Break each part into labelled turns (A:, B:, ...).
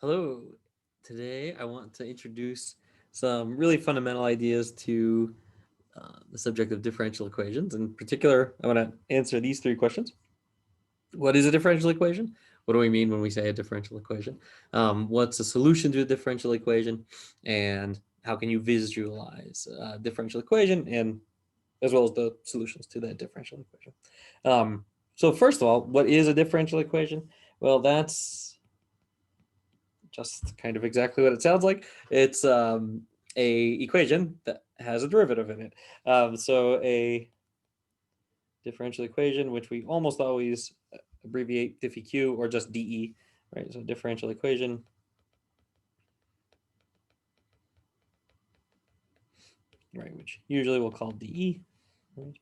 A: Hello. Today I want to introduce some really fundamental ideas to the subject of differential equations. In particular, I want to answer these three questions. What is a differential equation? What do we mean when we say a differential equation? What's a solution to a differential equation? And how can you visualize a differential equation, and as well as the solutions to that differential equation? So first of all, what is a differential equation? Well, that's just kind of exactly what it sounds like. It's a equation that has a derivative in it. So a differential equation, which we almost always abbreviate diffeq or just dE, right? So differential equation right, which usually we'll call dE, right,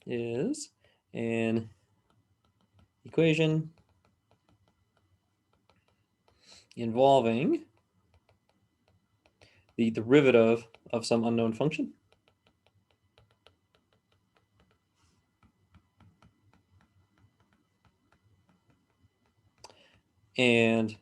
A: is an equation involving the derivative of some unknown function. And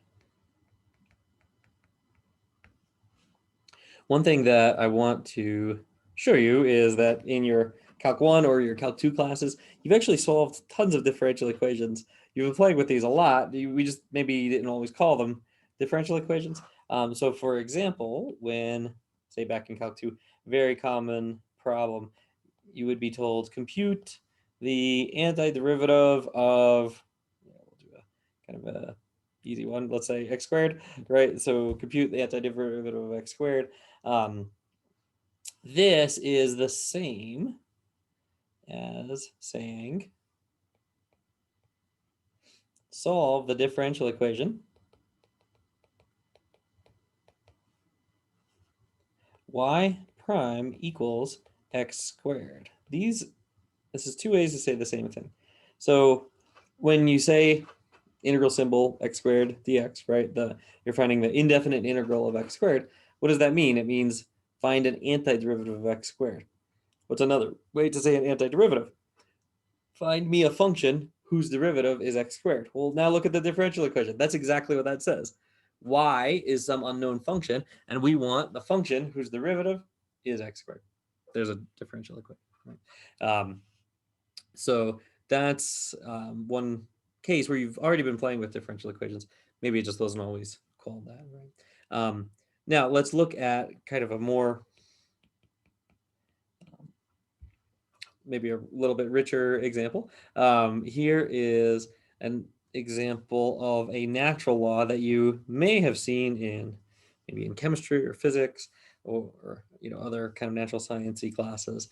A: one thing that I want to show you is that in your Calc 1 or your Calc 2 classes, you've actually solved tons of differential equations. You've been playing with these a lot. We just maybe didn't always call them differential equations. So for example, when, say back in Calc 2, very common problem, you would be told compute the antiderivative of, we'll do a kind of a easy one, let's say x squared, right? So compute the antiderivative of x squared. This is the same as saying solve the differential equation y prime equals x squared. This is two ways to say the same thing. So when you say integral symbol x squared dx, right, you're finding the indefinite integral of x squared. What does that mean? It means find an antiderivative of x squared. What's another way to say an antiderivative? Find me a function whose derivative is x squared. Well, now look at the differential equation. That's exactly what that says. Y is some unknown function, and we want the function whose derivative is x squared. There's a differential equation. Right? So that's one case where you've already been playing with differential equations. Maybe it just wasn't always called that, right? Now let's look at kind of a more maybe a little bit richer example. Here is an example of a natural law that you may have seen in maybe in chemistry or physics or other kind of natural sciencey classes.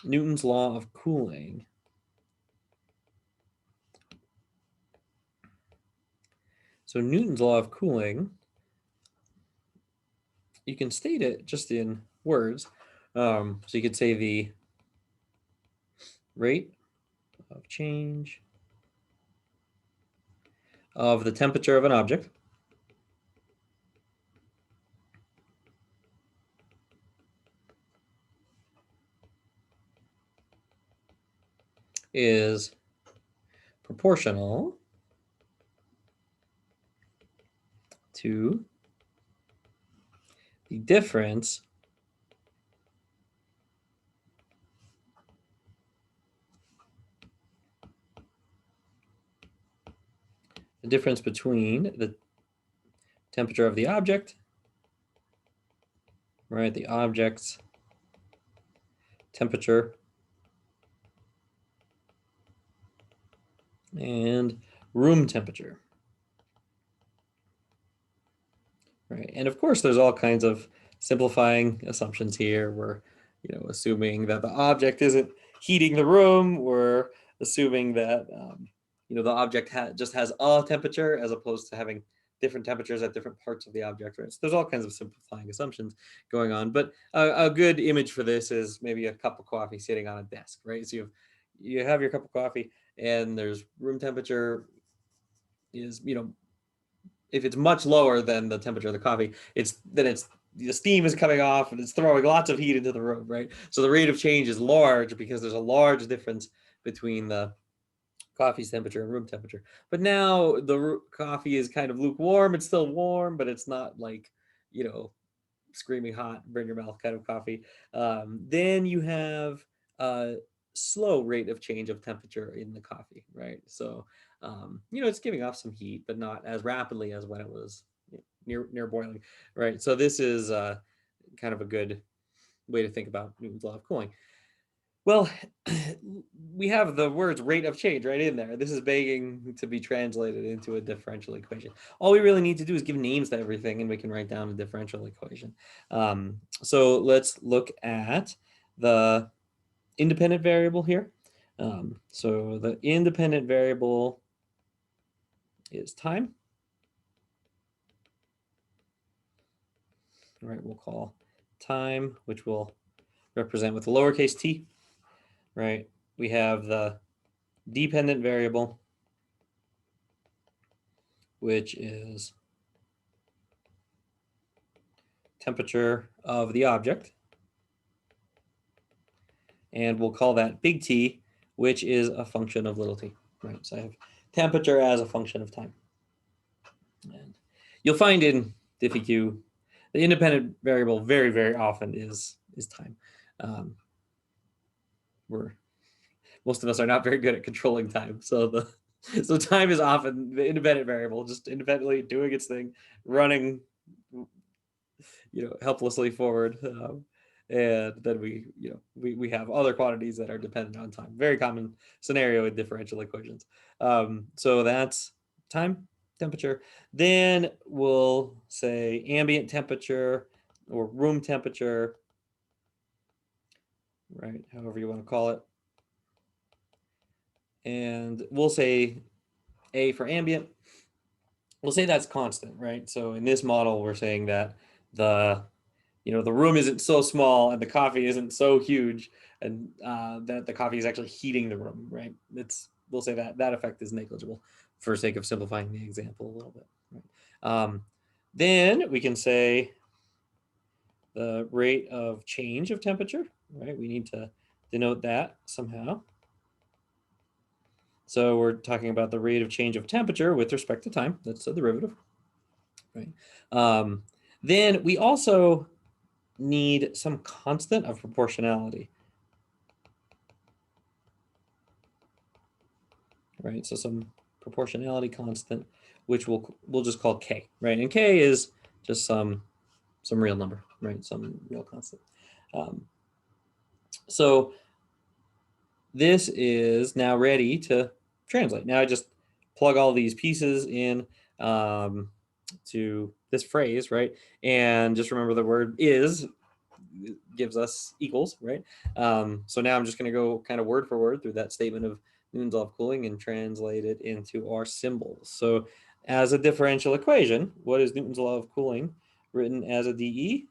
A: Newton's law of cooling. So Newton's law of cooling, you can state it just in words. So you could say the rate of change of the temperature of an object is proportional to the difference between the temperature of the object, right, the object's temperature, and room temperature. Right, and of course there's all kinds of simplifying assumptions here. We're assuming that the object isn't heating the room. We're assuming that the object just has a temperature as opposed to having different temperatures at different parts of the object, right? So there's all kinds of simplifying assumptions going on. But a good image for this is maybe a cup of coffee sitting on a desk, right? So you have your cup of coffee, and there's room temperature is if it's much lower than the temperature of the coffee, the steam is coming off and it's throwing lots of heat into the room, right? So the rate of change is large because there's a large difference between the coffee's temperature and room temperature. But now the coffee is kind of lukewarm. It's still warm, but it's not like, you know, screaming hot, burn your mouth kind of coffee. Then you have a slow rate of change of temperature in the coffee, right? So, you know, it's giving off some heat, but not as rapidly as when it was near boiling, right? So this is kind of a good way to think about Newton's law of cooling. Well, we have the words rate of change right in there. This is begging to be translated into a differential equation. All we really need to do is give names to everything, and we can write down a differential equation. So let's look at the independent variable here. So the independent variable is time. All right, we'll call time, which we'll represent with a lowercase t, right? We have the dependent variable, which is temperature of the object. And we'll call that big T, which is a function of little t, right? So I have temperature as a function of time. And you'll find in DiffEq, the independent variable very, very often is time. Most of us are not very good at controlling time. So time is often the independent variable, just independently doing its thing, running, helplessly forward. And then we have other quantities that are dependent on time. Very common scenario in differential equations. So that's time, temperature. Then we'll say ambient temperature or room temperature, right? However you want to call it. And we'll say A for ambient. We'll say that's constant, right? So in this model, we're saying that the room isn't so small and the coffee isn't so huge, and that the coffee is actually heating the room, right? We'll say that effect is negligible for sake of simplifying the example a little bit. Right? Then we can say the rate of change of temperature, right? We need to denote that somehow. So we're talking about the rate of change of temperature with respect to time. That's a derivative, right? Then we also need some constant of proportionality, right? So some proportionality constant, which we'll just call k, right? And k is just some real number, right? Some real constant. So this is now ready to translate. Now I just plug all these pieces in to this phrase, right? And just remember the word is gives us equals, right? So now I'm just going to go kind of word for word through that statement of Newton's law of cooling and translate it into our symbols. So as a differential equation, what is Newton's law of cooling written as a dE?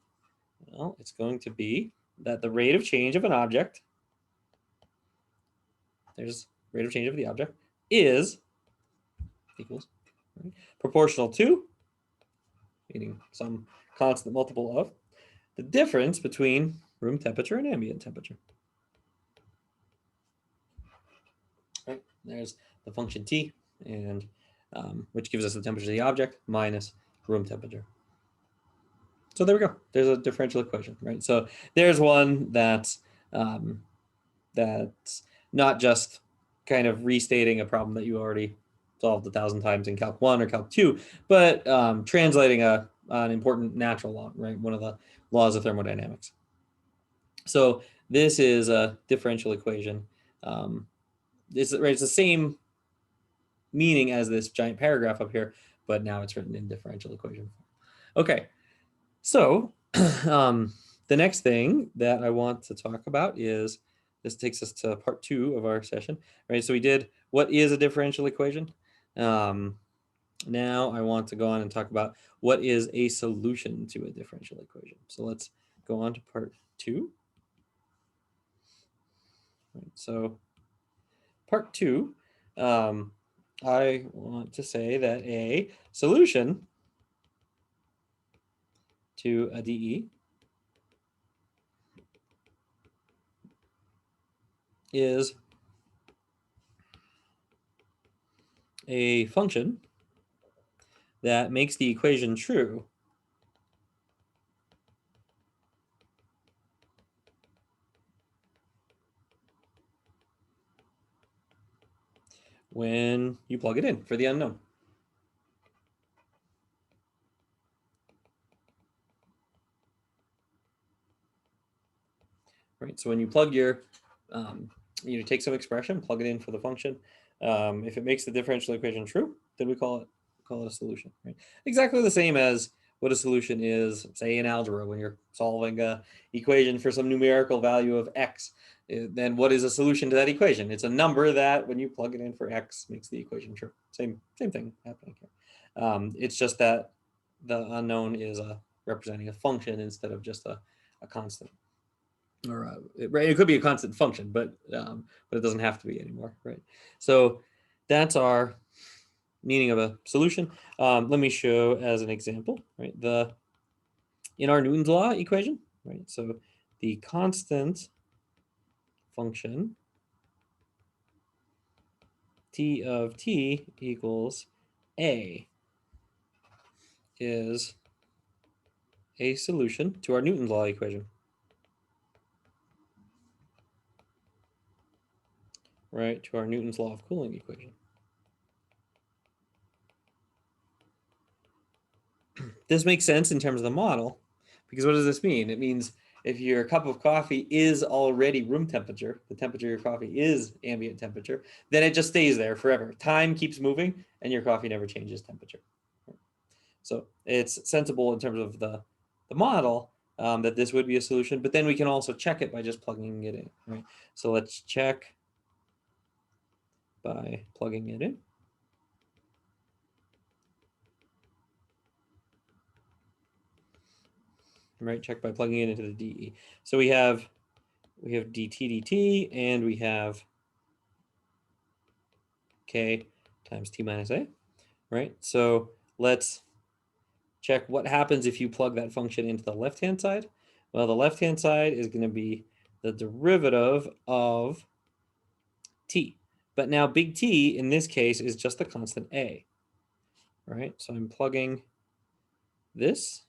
A: Well, it's going to be that the rate of change of an object, there's rate of change of the object, is equals right, proportional to, meaning some constant multiple of, the difference between room temperature and ambient temperature. Right, there's the function T, and which gives us the temperature of the object minus room temperature. So there we go. There's a differential equation, right? So there's one that's not just kind of restating a problem that you already solved 1,000 times in Calc 1 or Calc 2, but translating an important natural law, right? One of the laws of thermodynamics. So this is a differential equation. It's the same meaning as this giant paragraph up here, but now it's written in differential equation form. Okay, so the next thing that I want to talk about is, this takes us to part 2 of our session, right? So we did what is a differential equation. Now I want to go on and talk about what is a solution to a differential equation. So let's go on to part 2. Right, so part 2, I want to say that a solution to a dE is a function that makes the equation true when you plug it in for the unknown. Right, so when you plug your, you take some expression, plug it in for the function. If it makes the differential equation true, then we call it a solution. Right? Exactly the same as what a solution is, say in algebra, when you're solving an equation for some numerical value of x. Then what is a solution to that equation? It's a number that, when you plug it in for x, makes the equation true. Same thing happening here. It's just that the unknown is representing a function instead of just a constant. Or it could be a constant function, but it doesn't have to be anymore, right? So that's our meaning of a solution. Let me show as an example, right? In our Newton's law equation, right? So the constant function t of t equals a is a solution to our Newton's law equation. Right, to our Newton's law of cooling equation. This makes sense in terms of the model, because what does this mean? It means if your cup of coffee is already room temperature, the temperature of your coffee is ambient temperature, then it just stays there forever. Time keeps moving and your coffee never changes temperature. So it's sensible in terms of the model that this would be a solution, but then we can also check it by just plugging it in, right? So let's check by plugging it in. Right, check by plugging it into the DE. So we have dt, and we have k times t minus a, right? So let's check what happens if you plug that function into the left-hand side. Well, the left-hand side is going to be the derivative of t. But now big T in this case is just the constant a, right? So I'm plugging this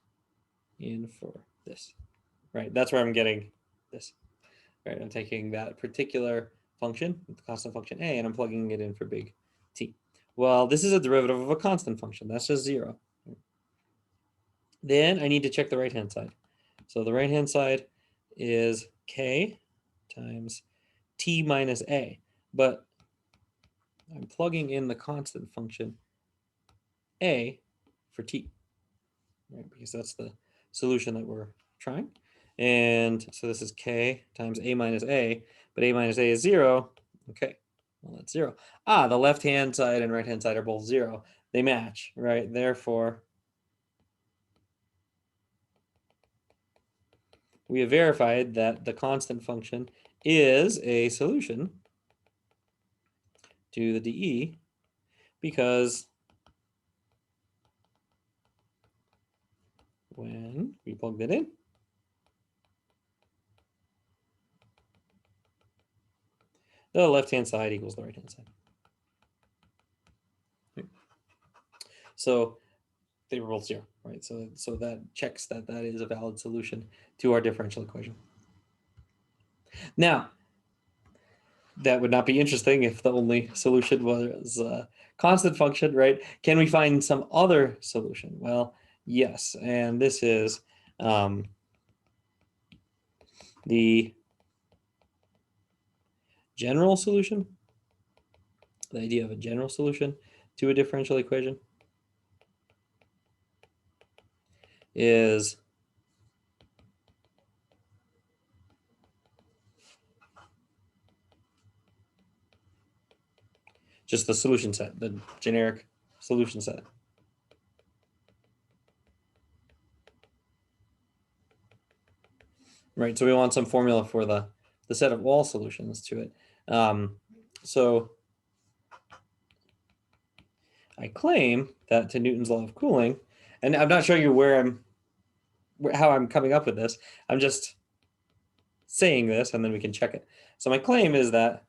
A: in for this, right? That's where I'm getting this, right? I'm taking that particular function, the constant function a, and I'm plugging it in for big T. Well, this is a derivative of a constant function. That's just 0. Then I need to check the right-hand side. So the right-hand side is k times t minus a. But I'm plugging in the constant function a for t, right? Because that's the solution that we're trying. And so this is k times a minus a, but a minus a is 0. Okay, well, that's 0. The left-hand side and right-hand side are both 0. They match, right? Therefore, we have verified that the constant function is a solution to the DE because when we plugged it in, the left-hand side equals the right-hand side. So they were both 0, right? So that checks that that is a valid solution to our differential equation. Now, that would not be interesting if the only solution was a constant function, right? Can we find some other solution? Well, yes, and this is the general solution, the idea of a general solution to a differential equation is just the solution set, the generic solution set. Right, so we want some formula for the set of all solutions to it. So I claim that to Newton's law of cooling, and I'm not showing you how I'm coming up with this. I'm just saying this, and then we can check it. So my claim is that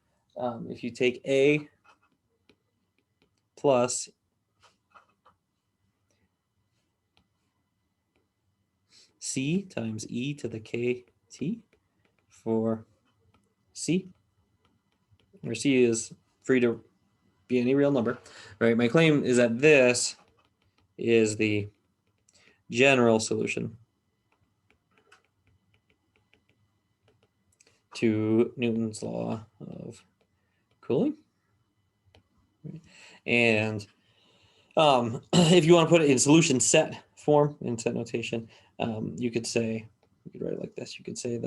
A: if you take A plus C times e to the kt for C, where C is free to be any real number, right? My claim is that this is the general solution to Newton's law of cooling. And if you want to put it in solution set form, in set notation, you could say, you could write it like this. You could say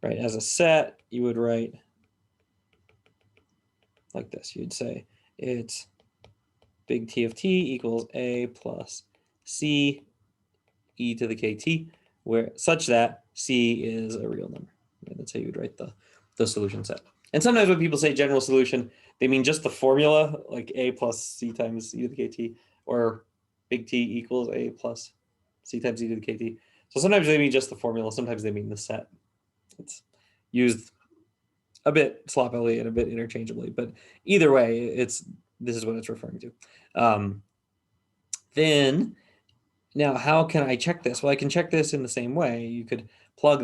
A: right, as a set, you would write like this. You'd say it's big T of t equals a plus c e to the kt, where such that c is a real number. Right? That's how you would write the solution set. And sometimes when people say general solution, they mean just the formula, like a plus c times e to the kt, or big T equals a plus c times e to the kt. So sometimes they mean just the formula, sometimes they mean the set. It's used a bit sloppily and a bit interchangeably, but either way, this is what it's referring to. Then, now how can I check this? Well, I can check this in the same way. You could plug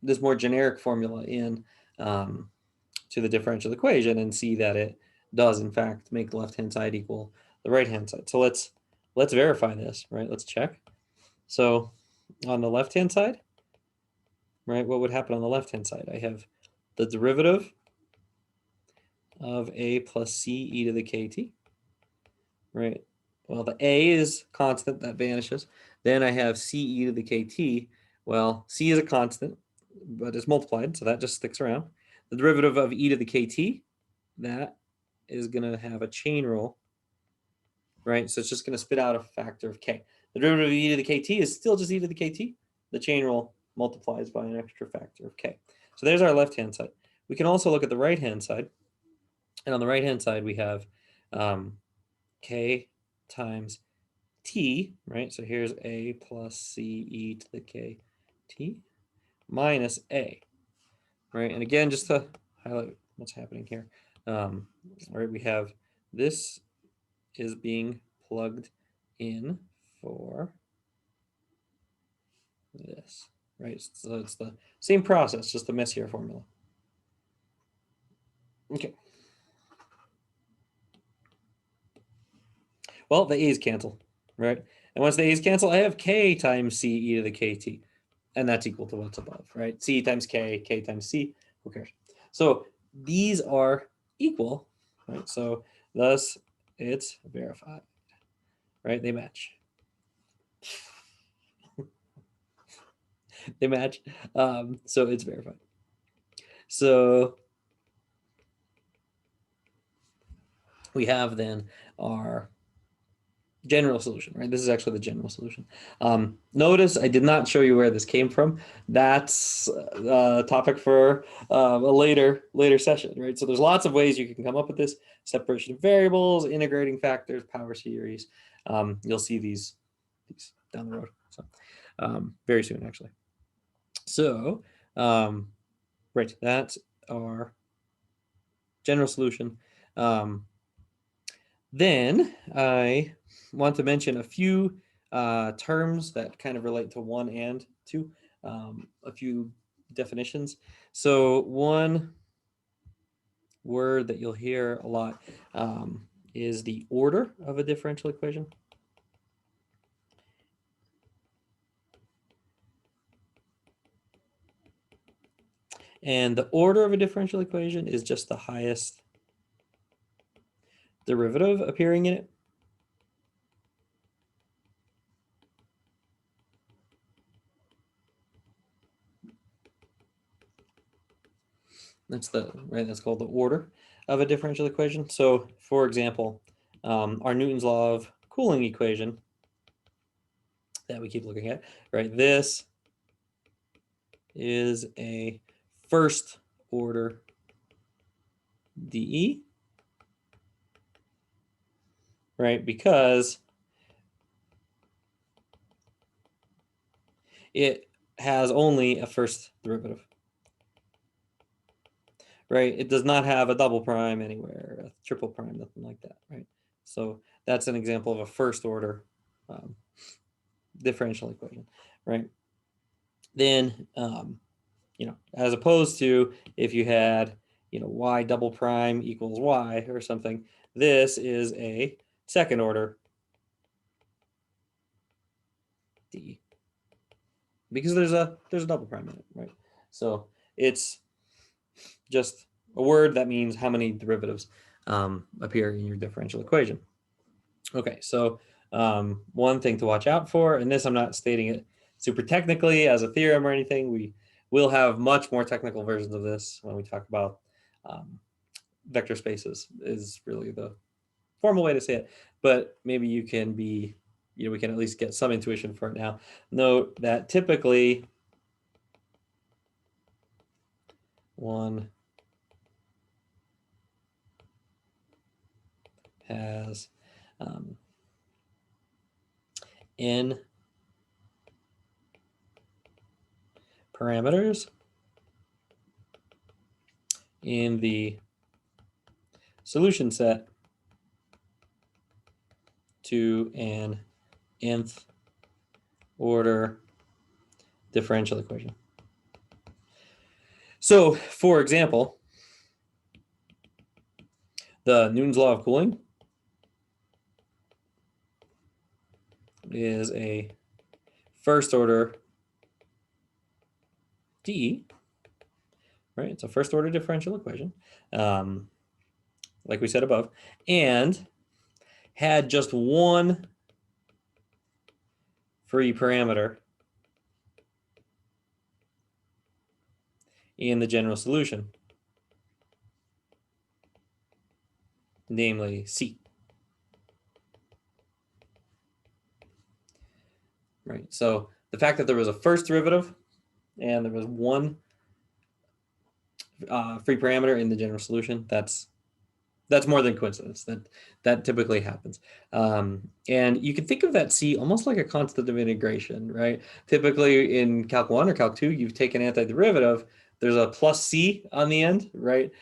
A: this more generic formula in to the differential equation and see that it does in fact make the left-hand side equal the right-hand side. So let's verify this, right? Let's check. So on the left-hand side, right, what would happen on the left-hand side? I have the derivative of a plus c e to the kt, right? Well, the a is constant, that vanishes. Then I have c e to the kt. Well, c is a constant, but it's multiplied, so that just sticks around. The derivative of e to the kt, that is going to have a chain rule, right? So it's just going to spit out a factor of k. The derivative of e to the kt is still just e to the kt. The chain rule multiplies by an extra factor of k. So there's our left-hand side. We can also look at the right-hand side. And on the right-hand side, we have k times t, right? So here's a plus c e to the k t minus a, right? And again, just to highlight what's happening here, right, we have this is being plugged in for this, right? So it's the same process, just a messier formula. Okay. Well, the a's cancel, right? And once the a's cancel, I have k times c e to the kt, and that's equal to what's above, right? C times k, k times c, who cares? So these are equal, right? So thus it's verified, right? They match. They match. So it's verified. So we have then our general solution, right? This is actually the general solution. Notice I did not show you where this came from. That's a topic for a later session, right? So there's lots of ways you can come up with this: separation of variables, integrating factors, power series. You'll see these down the road, so very soon actually. So right, that's our general solution. Then I want to mention a few terms that kind of relate to 1 and 2, a few definitions. So one word that you'll hear a lot is the order of a differential equation. And the order of a differential equation is just the highest derivative appearing in it. That's called the order of a differential equation. So for example, our Newton's law of cooling equation that we keep looking at, right? This is a first order dE, right? Because it has only a first derivative, right? It does not have a double prime anywhere, a triple prime, nothing like that, right? So that's an example of a first order differential equation, right? Then, as opposed to if you had, y double prime equals y or something, this is a second order d because there's a double prime in it, right? So it's just a word that means how many derivatives appear in your differential equation. Okay, so one thing to watch out for, and this I'm not stating it super technically as a theorem or anything. We will have much more technical versions of this when we talk about vector spaces is really the formal way to say it, but maybe you can be, we can at least get some intuition for it now. Note that typically one has n parameters in the solution set to an nth order differential equation. So, for example, the Newton's law of cooling is a first order d, right? It's a first order differential equation, like we said above, and had just one free parameter in the general solution, namely C. Right. So the fact that there was a first derivative and there was one free parameter in the general solution, that's more than coincidence. That typically happens. And you can think of that C almost like a constant of integration, right? Typically in Calc 1 or Calc 2, you've taken antiderivative. There's a plus C on the end, right?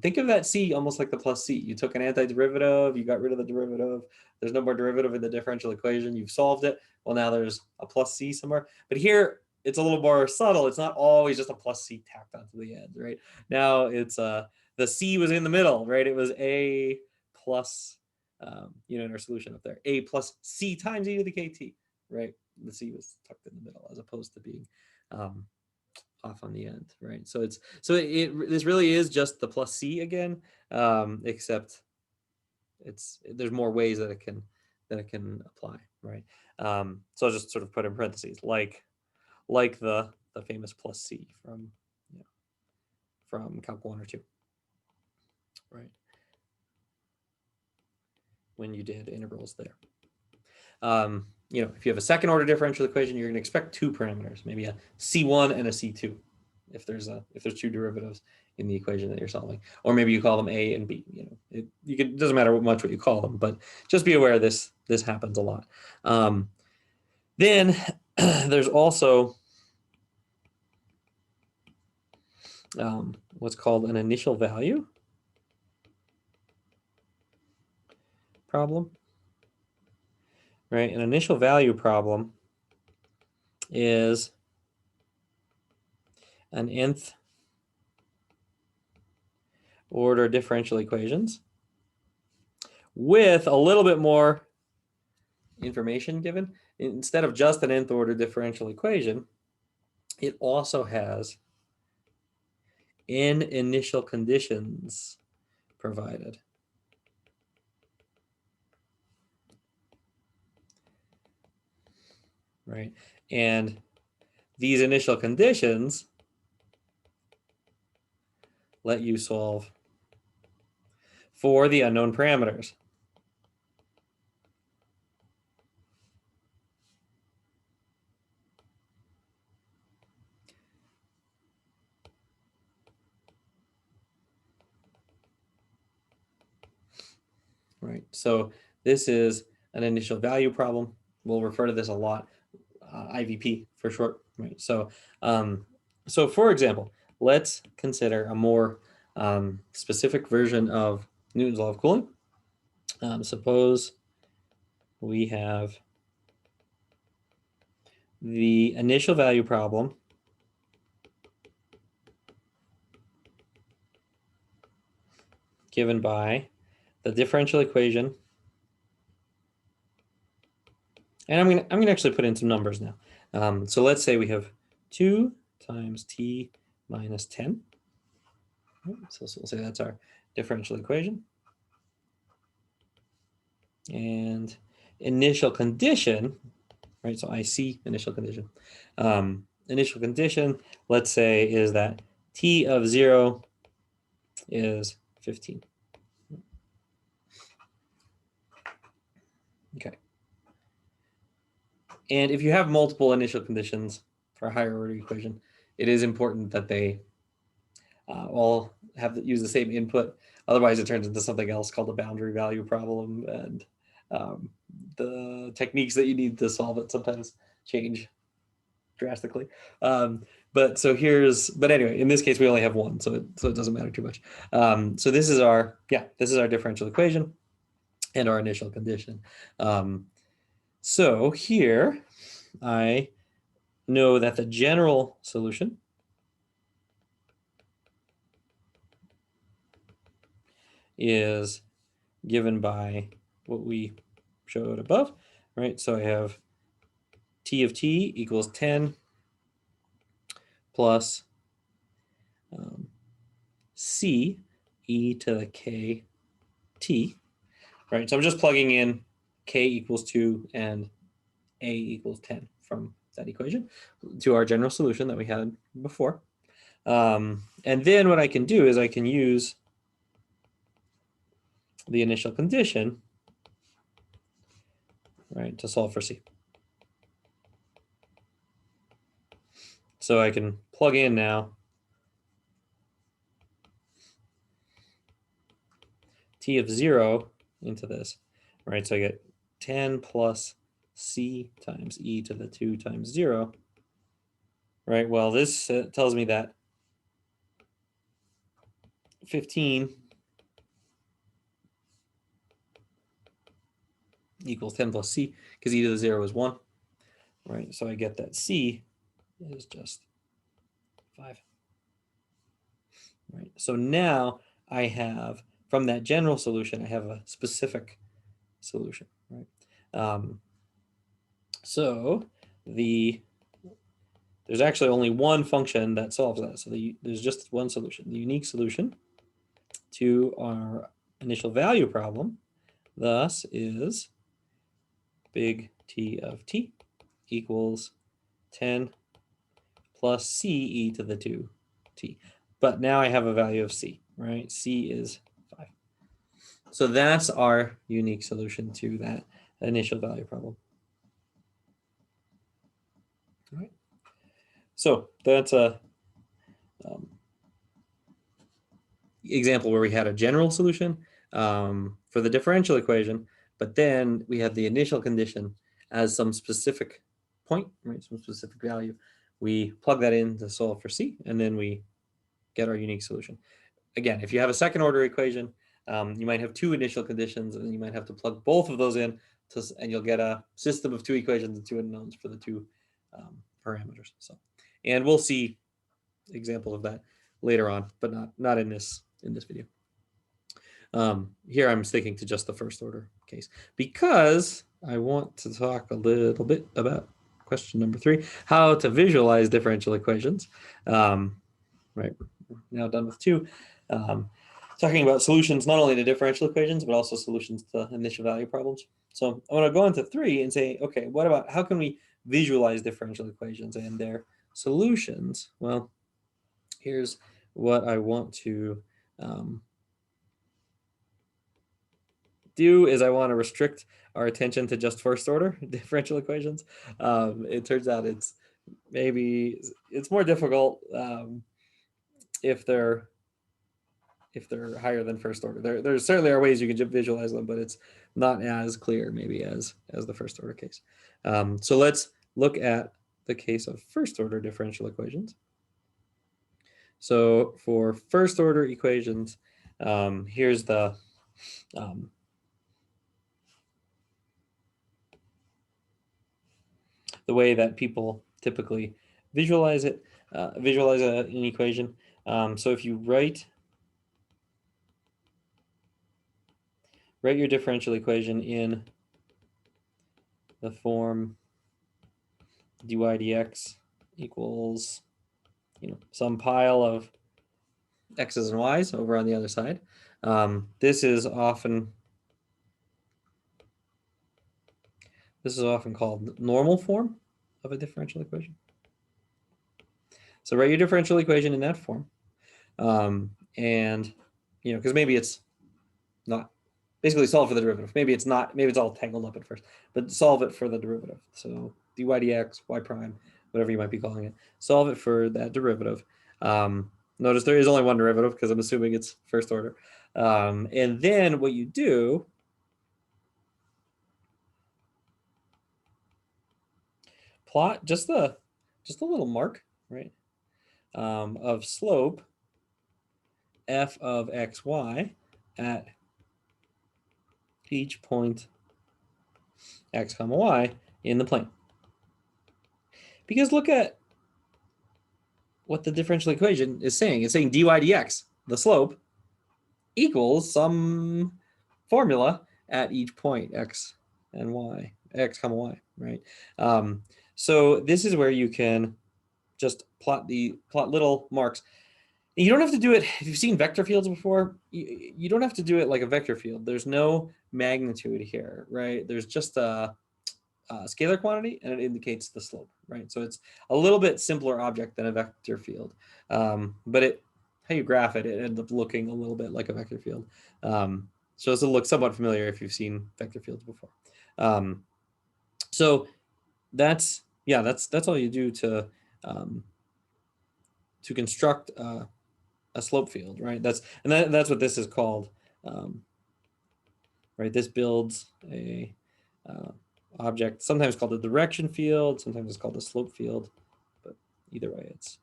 A: Think of that C almost like the plus C. You took an antiderivative, you got rid of the derivative. There's no more derivative in the differential equation. You've solved it. Well, now there's a plus C somewhere. But here, it's a little more subtle. It's not always just a plus C tacked onto the end, right? Now it's the C was in the middle, right? It was A plus, in our solution up there, A plus C times e to the kt, right? The C was tucked in the middle as opposed to being off on the end, right? So this really is just the plus C again, except there's more ways that it can apply, right? So I'll just sort of put in parentheses like the famous plus C from Calc 1 or 2. Right, when you did integrals there. If you have a second order differential equation, you're going to expect two parameters, maybe a C1 and a C2, if there's two derivatives in the equation that you're solving, or maybe you call them A and B. It doesn't matter much what you call them, but just be aware this happens a lot. Then there's also what's called an initial value problem, right? An initial value problem is an nth order differential equations with a little bit more information given. Instead of just an nth order differential equation, it also has n initial conditions provided. Right? And these initial conditions let you solve for the unknown parameters. Right? So this is an initial value problem. We'll refer to this a lot, IVP for short. Right? So for example, let's consider a more specific version of Newton's law of cooling. Suppose we have the initial value problem given by the differential equation. And I'm gonna actually put in some numbers now. So let's say we have 2 times t minus 10. So we'll say that's our differential equation. And initial condition, right? So IC, initial condition. Initial condition, let's say, is that t of 0 is 15. Okay. And if you have multiple initial conditions for a higher order equation, it is important that they all use the same input. Otherwise, it turns into something else called a boundary value problem, and the techniques that you need to solve it sometimes change drastically. But anyway, in this case, we only have one, so it doesn't matter too much. So this is our differential equation and our initial condition. So here I know that the general solution is given by what we showed above, right? So I have t of t equals 10 plus c e to the k t, right? So I'm just plugging in k equals 2 and a equals 10 from that equation to our general solution that we had before. And then what I can do is I can use the initial condition, right, to solve for c. So I can plug in now t of 0 into this, right? So I get 10 plus c times e to the 2 times 0, right? Well, this tells me that 15 equals 10 plus c, because e to the 0 is 1, right? So I get that c is just 5, right? So now I have, from that general solution, I have a specific solution, right? So there's actually only one function that solves that. So there's just one solution. The unique solution to our initial value problem thus is big T of t equals 10 plus c e to the 2t. But now I have a value of c, right? C is 5. So that's our unique solution to that initial value problem. All right. So that's a example where we had a general solution for the differential equation, but then we had the initial condition as some specific point, right? Some specific value. We plug that in to solve for c, and then we get our unique solution. Again, if you have a second order equation, you might have two initial conditions, and you might have to plug both of those in, and you'll get a system of two equations and two unknowns for the two parameters. So, and we'll see examples of that later on, but not in this video. Here I'm sticking to just the first order case because I want to talk a little bit about question number 3, how to visualize differential equations. Right, we're now done with 2. Talking about solutions not only to differential equations, but also solutions to initial value problems. So I want to go into 3 and say, okay, what about how can we visualize differential equations and their solutions? Well, here's what I want to do is I want to restrict our attention to just first order differential equations. It turns out it's more difficult if they're higher than first order. There certainly are ways you can visualize them, but it's not as clear maybe as the first order case. So let's look at the case of first order differential equations. So for first order equations, here's the way that people typically visualize it, visualize an equation. So if you write your differential equation in the form dy dx equals, some pile of x's and y's over on the other side. This is often called normal form of a differential equation. So write your differential equation in that form. And, because maybe it's not, basically solve for the derivative. Maybe it's not, maybe it's all tangled up at first, but solve it for the derivative. So dy dx, y prime, whatever you might be calling it. Solve it for that derivative. Notice there is only one derivative because I'm assuming it's first order. And then what you do, plot just a little mark, right, of slope f of xy at each point x comma y in the plane. Because look at what the differential equation is saying. It's saying dy dx, the slope, equals some formula at each point x and y, x comma y, right? So this is where you can just plot little marks. You don't have to do it, if you've seen vector fields before, you don't have to do it like a vector field. There's no magnitude here, right? There's just a scalar quantity and it indicates the slope, right? So it's a little bit simpler object than a vector field. But how you graph it, it ends up looking a little bit like a vector field. So this will look somewhat familiar if you've seen vector fields before. So that's all you do to construct a slope field, right? That's what this is called, right? This builds a object, sometimes called a direction field, sometimes it's called a slope field, but either way, it's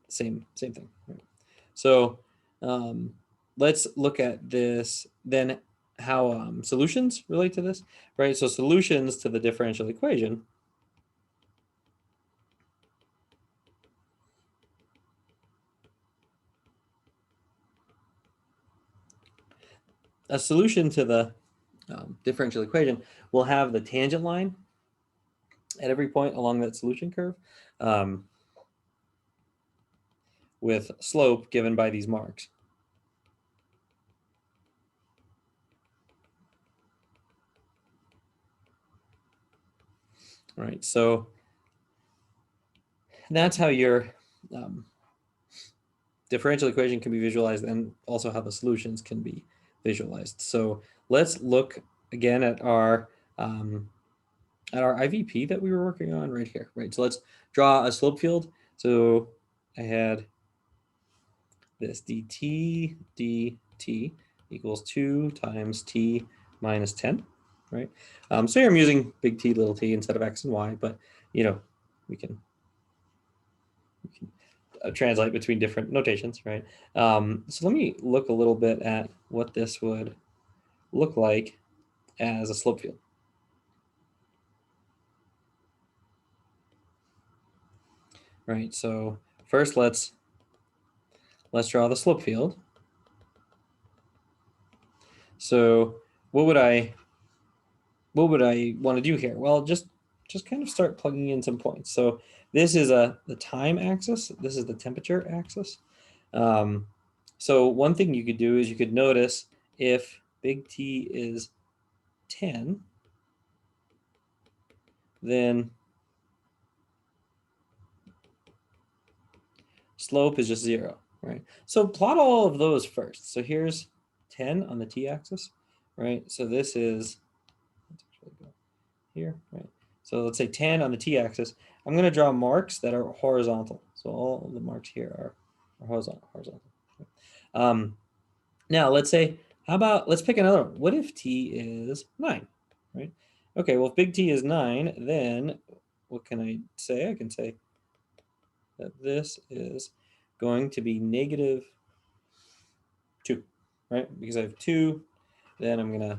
A: same thing, right? So let's look at this then, how solutions relate to this, right? So solutions to the differential equation a solution to the differential equation will have the tangent line at every point along that solution curve, with slope given by these marks. Right, so that's how your differential equation can be visualized, and also how the solutions can be visualized. So let's look again at our IVP that we were working on right here, right? So let's draw a slope field. So I had this dt equals 2 times t minus 10, right? So here I'm using big T, little t instead of x and y, but we can translate between different notations, right? So let me look a little bit at what this would look like as a slope field. Right, so first let's draw the slope field. So what would I want to do here? Well, just kind of start plugging in some points. So this is the time axis. This is the temperature axis. So one thing you could do is you could notice if big T is 10, then slope is just 0, right? So plot all of those first. So here's 10 on the t-axis, right? So this is, let's actually go here, right? So let's say 10 on the t-axis. I'm going to draw marks that are horizontal. So all of the marks here are horizontal. Now let's say, let's pick another one. What if t is 9, right? Okay, well, if big T is 9, then what can I say? I can say that this is going to be negative 2, right? Because I have 2, then I'm going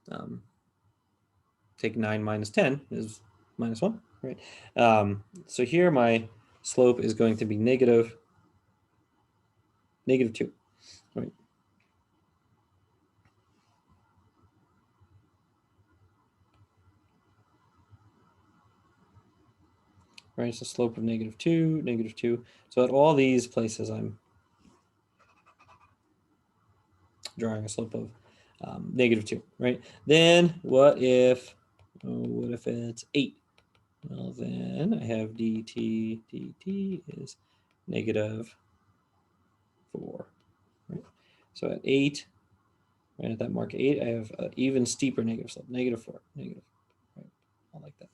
A: to take 9 minus 10 is minus 1, right? So here my slope is going to be negative 2, right? Right, so slope of negative 2, negative 2. So at all these places, I'm drawing a slope of negative 2, right? Then what if it's 8? Well, then I have dt is negative 4, right? So at 8, right at that mark 8, I have an even steeper negative slope, negative 4, negative, right? I like that.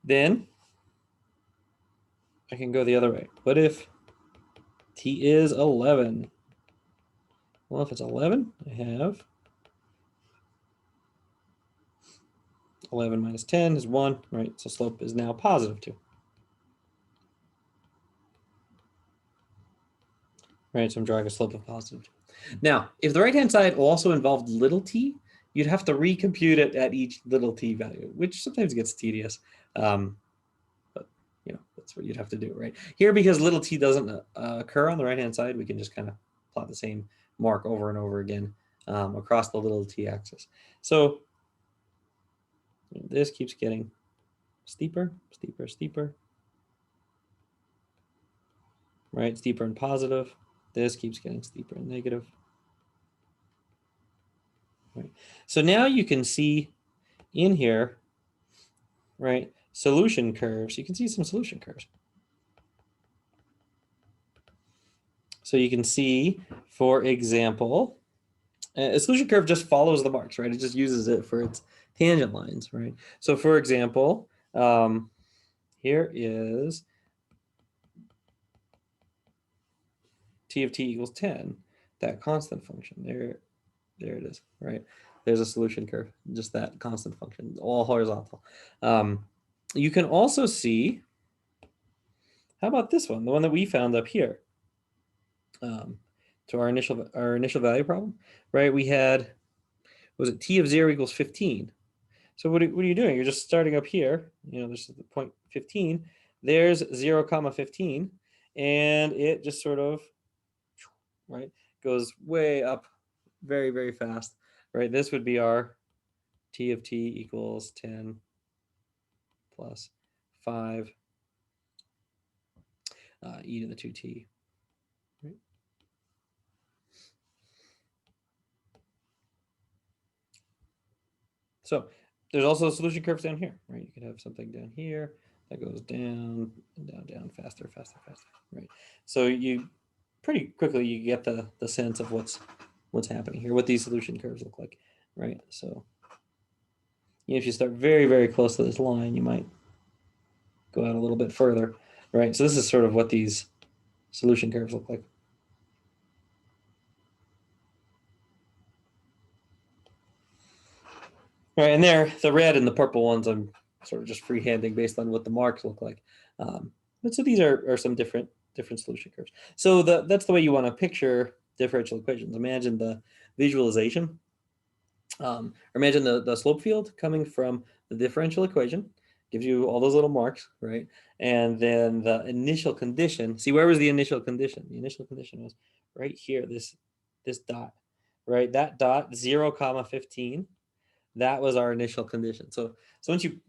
A: Then I can go the other way. What if t is 11? Well, if it's 11, I have 11 minus 10 is 1, right? So slope is now positive 2. Right, so I'm drawing a slope of positive 2. Now, if the right-hand side also involved little t, you'd have to recompute it at each little t value, which sometimes gets tedious. But, that's what you'd have to do, right? Here, because little t doesn't occur on the right-hand side, we can just kind of plot the same mark over and over again across the little t axis. So this keeps getting steeper, steeper, steeper, right? Steeper and positive. This keeps getting steeper and negative. Right. So now you can see in here, right, solution curves. You can see some solution curves. So you can see, for example, a solution curve just follows the marks, right? It just uses it for its tangent lines, right? So for example, here is t of t equals 10, that constant function. There it is, right? There's a solution curve, just that constant function, all horizontal. You can also see, how about this one, the one that we found up here? To our initial value problem, right? We had, was it t of 0 equals 15? So what are you doing? You're just starting up here. This is the point 15. There's 0 comma 15, and it just sort of, right, goes way up very, very fast, right? This would be our t of t equals 10 plus 5 e to the 2t. Right? So there's also solution curves down here, right? You could have something down here that goes down and down, down, faster, faster, faster, right? So you pretty quickly you get the sense of what's happening here, what these solution curves look like, right? So if you start very, very close to this line, you might go out a little bit further, right? So this is sort of what these solution curves look like. Right, and there, the red and the purple ones, I'm sort of just freehanding based on what the marks look like. But so these are some different solution curves. So that's the way you want to picture differential equations. Imagine the visualization. Or imagine the slope field coming from the differential equation, gives you all those little marks, right? And then the initial condition. See, where was the initial condition? The initial condition was right here, this dot, right? That dot, 0 comma 15. That was our initial condition. So once you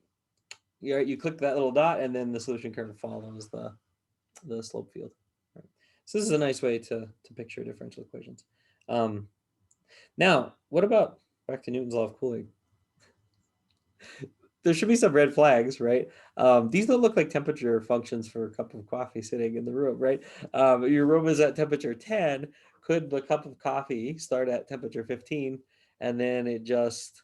A: click that little dot, and then the solution curve follows the slope field. Right? So this is a nice way to picture differential equations. Now, what about back to Newton's law of cooling? There should be some red flags, right? These don't look like temperature functions for a cup of coffee sitting in the room, right? Your room is at temperature 10. Could the cup of coffee start at temperature 15, and then it just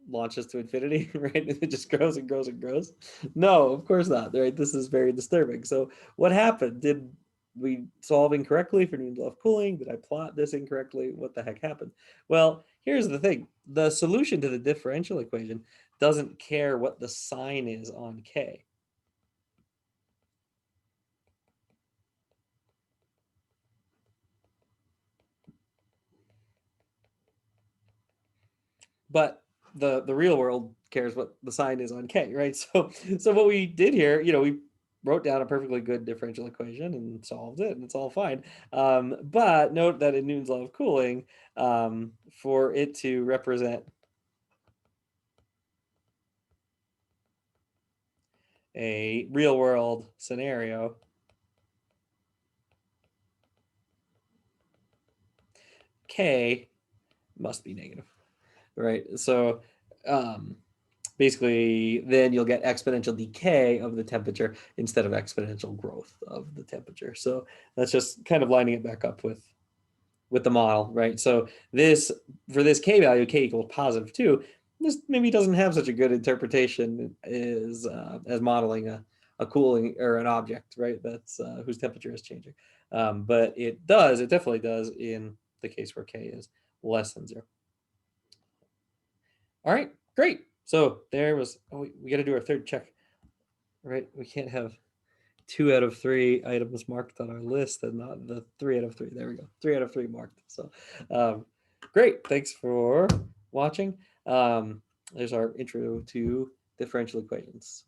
A: launches to infinity, right? And it just grows and grows and grows? No, of course not, right? This is very disturbing. So what happened? Did we solve incorrectly for Newton's law of cooling? Did I plot this incorrectly? What the heck happened? Well, here's the thing. The solution to the differential equation doesn't care what the sign is on K. But the real world cares what the sign is on K, right? So what we did here, we wrote down a perfectly good differential equation and solved it, and it's all fine. But note that in Newton's law of cooling, for it to represent a real world scenario, K must be negative, right? So basically, then you'll get exponential decay of the temperature instead of exponential growth of the temperature. So that's just kind of lining it back up with the model, right? So this, for this K value, K equals +2, this maybe doesn't have such a good interpretation as modeling a cooling or an object, right? That's whose temperature is changing. But it definitely does in the case where K is less than 0. All right, great. So there was, we got to do our third check, right? We can't have 2 out of 3 items marked on our list and not the 3 out of 3. There we go. 3 out of 3 marked. So great. Thanks for watching. There's our intro to differential equations.